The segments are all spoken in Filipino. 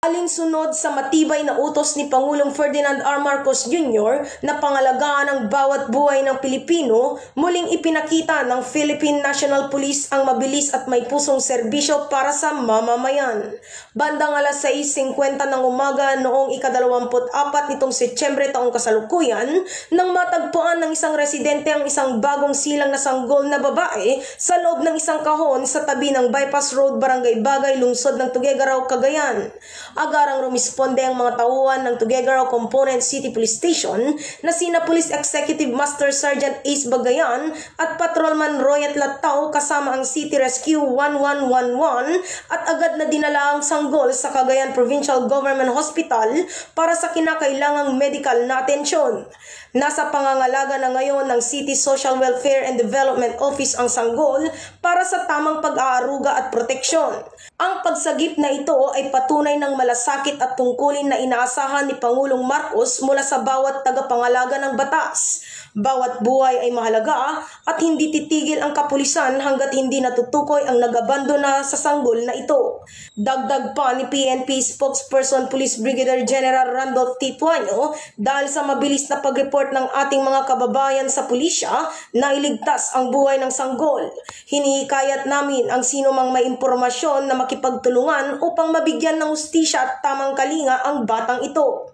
Alinsunod sa matibay na utos ni Pangulong Ferdinand R. Marcos Jr. na pangalagaan ang bawat buhay ng Pilipino, muling ipinakita ng Philippine National Police ang mabilis at may pusong serbisyo para sa mamamayan. Bandang alas 6:50 ng umaga noong ika-24 nitong Setyembre taong kasalukuyan, nang matagpuan ng isang residente ang isang bagong silang na sanggol na babae sa loob ng isang kahon sa tabi ng Bypass Road, Barangay Bagay, lungsod ng Tuguegarao, Cagayan. Agarang rumisponde ang mga tauhan ng Tuguegarao Component City Police Station na sina Police Executive Master Sergeant Ace Bagayan at Patrolman Royet Latao kasama ang City Rescue 1111 at agad na dinala ang sanggol sa Cagayan Provincial Government Hospital para sa kinakailangang medical na atensyon. Nasa pangangalaga na ngayon ng City Social Welfare and Development Office ang sanggol para sa tamang pag-aaruga at proteksyon. Ang pagsagip na ito ay patunay ng malasakit at tungkulin na inaasahan ni Pangulong Marcos mula sa bawat tagapangalaga ng batas. Bawat buhay ay mahalaga at hindi titigil ang kapulisan hanggat hindi natutukoy ang nag-abandona sa sanggol na ito. Dagdag pa ni PNP spokesperson Police Brigadier General Randolph T. Tuaño, dahil sa mabilis na pag-report ng ating mga kababayan sa pulisya na iligtas ang buhay ng sanggol. Hinihikayat namin ang sino mang may impormasyon na makipagtulungan upang mabigyan ng hustisya at tamang kalinga ang batang ito.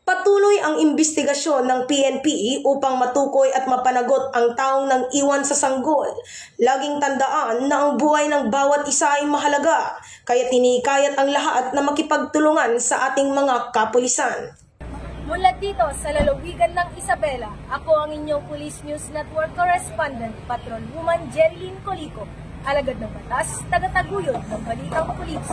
Patuloy ang imbestigasyon ng PNP upang matukoy at mapanagot ang taong nang iwan sa sanggol. Laging tandaan na ang buhay ng bawat isa ay mahalaga, kaya tinikayat ang lahat na makipagtulungan sa ating mga kapulisan. Mula dito sa lalawigan ng Isabela, ako ang inyong Police News Network Correspondent, Patrolwoman Jerilyn Colico, alagad ng batas, tagataguyod ng balitang pulis.